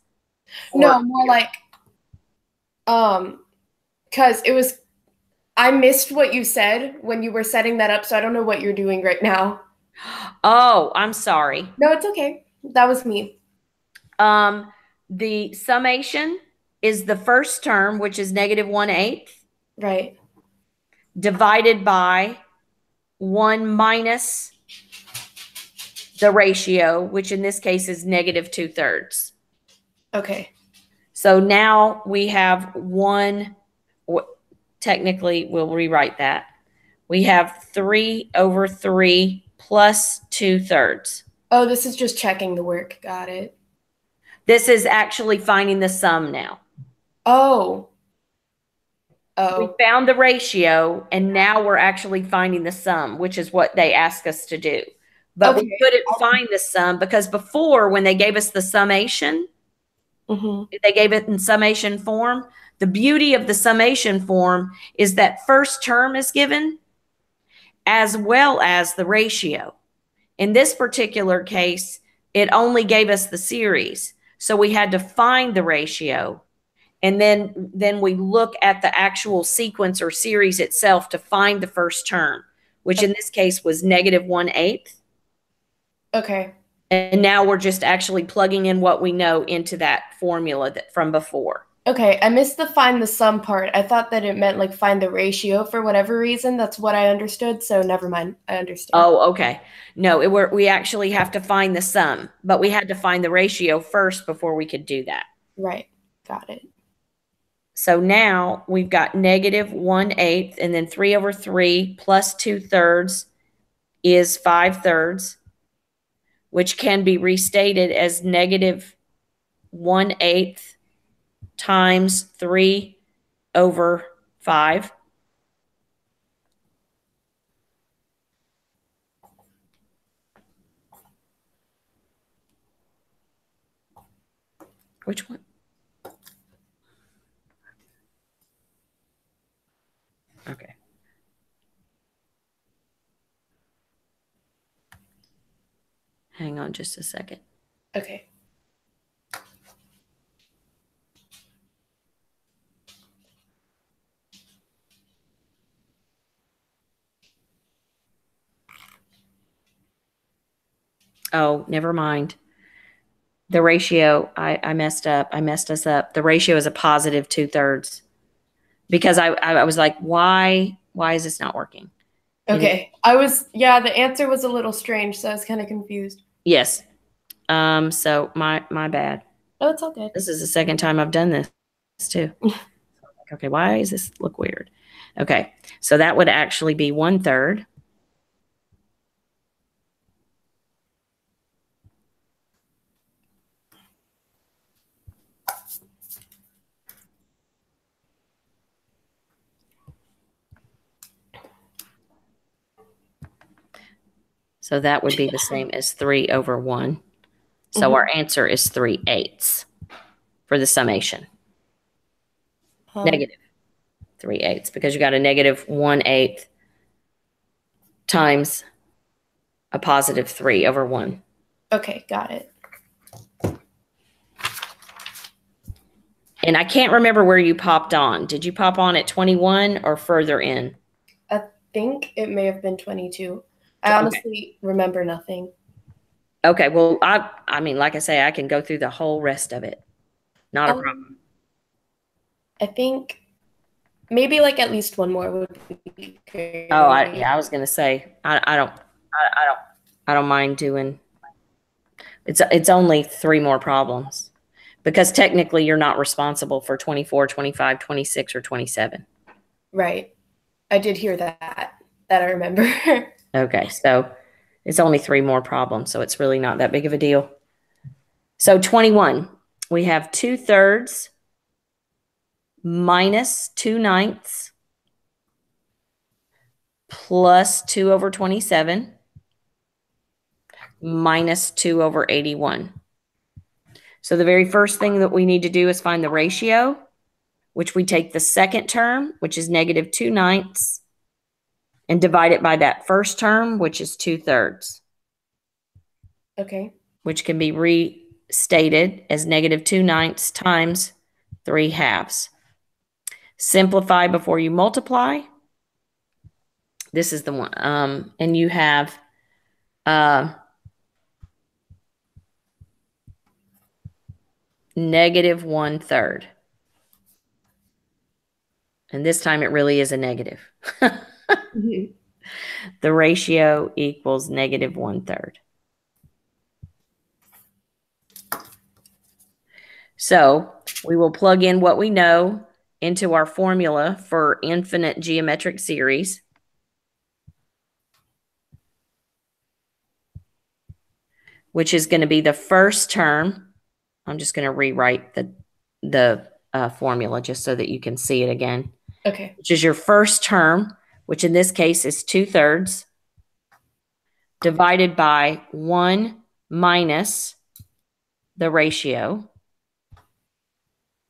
No, more like, because I missed what you said when you were setting that up, so I don't know what you're doing right now. Oh, I'm sorry. No, it's okay. That was me. The summation is the first term, which is -1/8. Right. Divided by 1 minus the ratio, which in this case is -2/3. Okay. So now we have 1, technically we'll rewrite that. We have 3/3 plus 2/3. Oh, this is just checking the work. Got it. This is actually finding the sum now. Oh. We found the ratio, and now we're actually finding the sum, which is what they asked us to do. But we couldn't find the sum because before, when they gave us the summation, they gave it in summation form. The beauty of the summation form is that first term is given as well as the ratio. In this particular case, it only gave us the series. So we had to find the ratio. And then we look at the actual sequence or series itself to find the first term, which in this case was -1/8. Okay. And now we're just actually plugging in what we know into that formula from before. Okay, I missed the find the sum part. I thought that it meant like find the ratio for whatever reason. That's what I understood. So never mind. I understand. Oh, okay. No, we actually have to find the sum, but we had to find the ratio first before we could do that. Right. Got it. So now we've got -1/8, and then 3/3 plus 2/3 is 5/3, which can be restated as -1/8 times 3/5. Which one? Okay. Hang on just a second. Okay. Oh, never mind. The ratio, I messed up. I messed us up. The ratio is a +2/3 because I was like, why is this not working? Okay. The answer was a little strange, so I was kind of confused. Yes. So my bad. Oh, it's all good. This is the second time I've done this too. Okay, why does this look weird? Okay, so that would actually be 1/3. So that would be the same as 3/1. So our answer is 3/8 for the summation. -3/8 because you got a -1/8 times a +3/1. Okay, got it. And I can't remember where you popped on. Did you pop on at 21 or further in? I think it may have been 22. I honestly remember nothing. Okay, well, I mean, like I say, I can go through the whole rest of it. Not a problem. I think maybe like at least one more would be great. Oh, I was gonna say I don't mind doing. It's only 3 more problems because technically you're not responsible for 24, 25, 26, or 27. Right. I did hear that. That I remember. Okay, so It's only 3 more problems, so it's really not that big of a deal. So 21, we have 2/3 minus 2/9 plus 2/27 minus 2/81. So the very first thing that we need to do is find the ratio, which we take the second term, which is negative 2/9, and divide it by that first term, which is 2/3. Okay. Which can be restated as negative 2/9 times 3/2. Simplify before you multiply. This is the one. And you have negative 1/3. And this time it really is a negative. Mm-hmm. The ratio equals negative 1/3. So we will plug in what we know into our formula for infinite geometric series. Which is going to be the first term. I'm just going to rewrite the formula just so that you can see it again. Okay. Which is your first term, which in this case is 2/3, divided by 1 minus the ratio,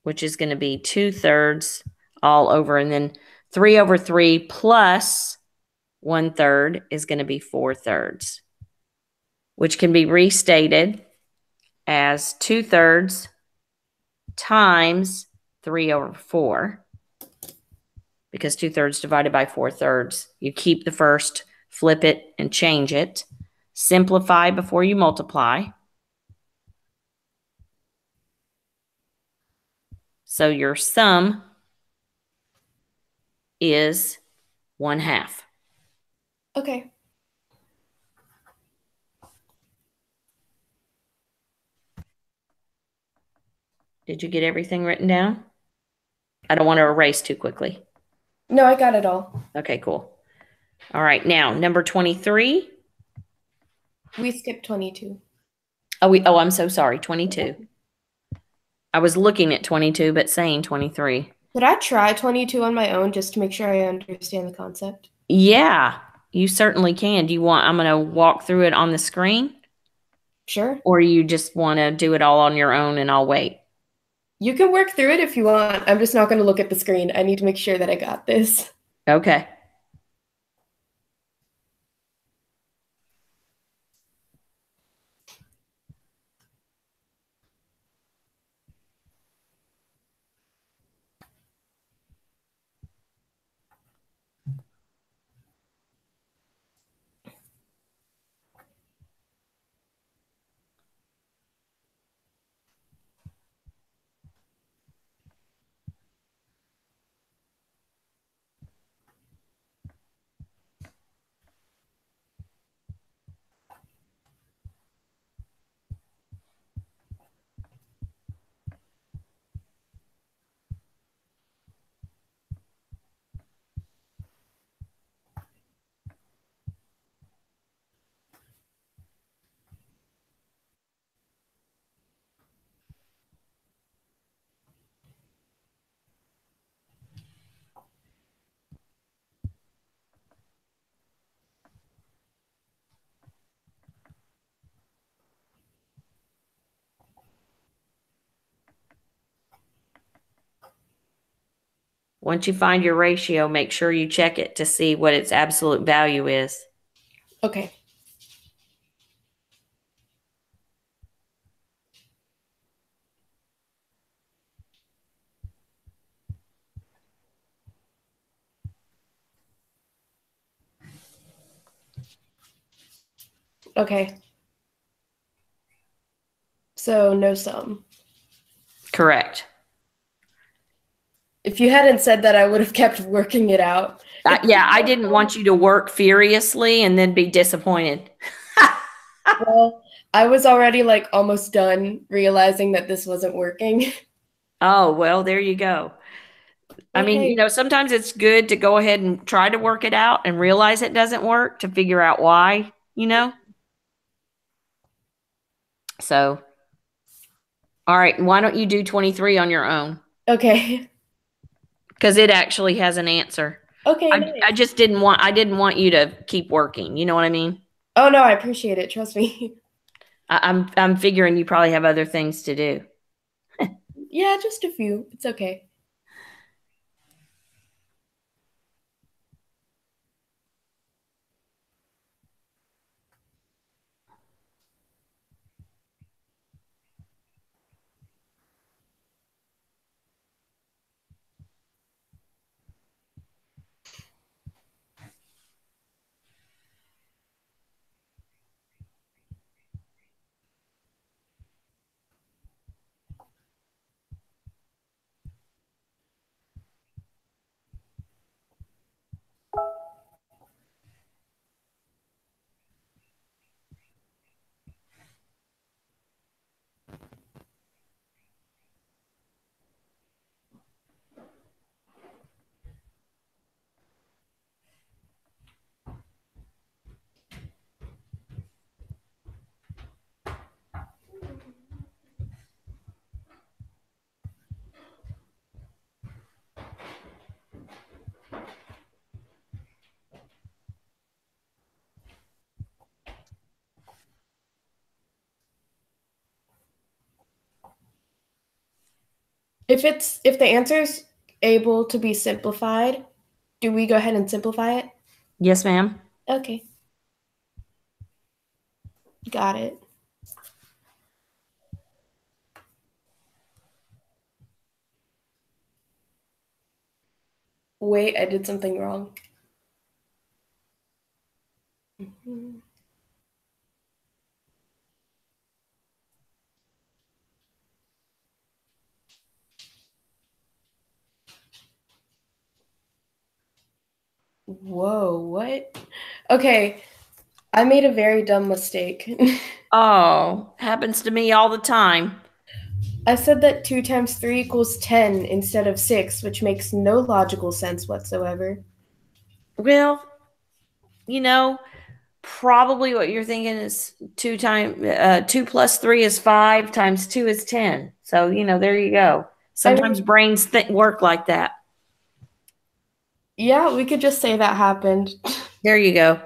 which is going to be 2/3 all over, and then 3/3 plus 1/3 is going to be 4/3, which can be restated as 2/3 times 3/4, because 2/3 divided by 4/3. You keep the first, flip it, and change it. Simplify before you multiply. So your sum is 1/2. Okay. Did you get everything written down? I don't want to erase too quickly. No, I got it all. Okay, cool. All right, now number 23. We skipped 22. Oh, I'm so sorry. 22. I was looking at 22, but saying 23. Could I try 22 on my own just to make sure I understand the concept? Yeah, you certainly can. I'm going to walk through it on the screen? Sure. Or you just want to do it all on your own and I'll wait? You can work through it if you want. I'm just not going to look at the screen. I need to make sure that I got this. Okay. Once you find your ratio, make sure you check it to see what its absolute value is. Okay. Okay. So no sum. Correct. If you hadn't said that, I would have kept working it out. Yeah, I didn't want you to work furiously and then be disappointed. Well, I was already like almost done realizing that this wasn't working. Oh, well, there you go. I mean, sometimes it's good to go ahead and try to work it out and realize it doesn't work to figure out why, So, all right. Why don't you do 23 on your own? Okay. Because it actually has an answer. Okay. I Nice. just didn't want you to keep working. You know what I mean? Oh no, I appreciate it. Trust me. I'm figuring you probably have other things to do. Yeah, just a few. It's okay. If the answer is able to be simplified, do we go ahead and simplify it? Yes, ma'am. Okay. Got it. Wait, I did something wrong. Whoa, what? Okay, I made a very dumb mistake. Oh, happens to me all the time. I said that 2 times 3 equals 10 instead of 6, which makes no logical sense whatsoever. Well, probably what you're thinking is 2 plus 3 is 5 times 2 is 10. So, there you go. Sometimes brains work like that. Yeah, we could just say that happened. There you go.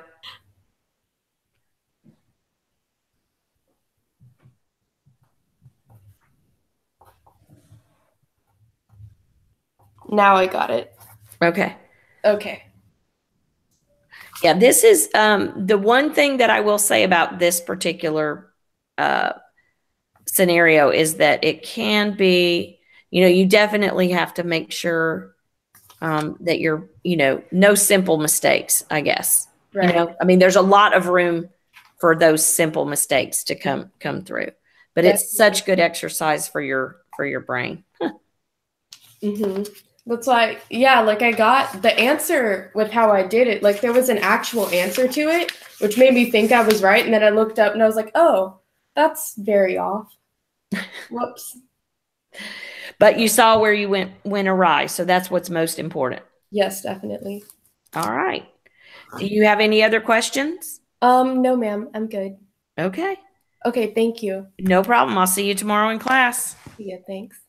Now I got it. Okay. Okay. Yeah, this is the one thing that I will say about this particular scenario is that it can be, you definitely have to make sure that you're, no simple mistakes, I guess. Right. I mean, there's a lot of room for those simple mistakes to come through, but Definitely. it's such good exercise for your brain. Mm-hmm. That's why, yeah, like I got the answer with how I did it. Like there was an actual answer to it, which made me think I was right. And then I looked up and I was like, oh, that's very off. Whoops. But you saw where you went awry, so that's what's most important. Yes, definitely. All right. Do you have any other questions? No, ma'am. I'm good. Okay. Okay, thank you. No problem. I'll see you tomorrow in class. Yeah, thanks.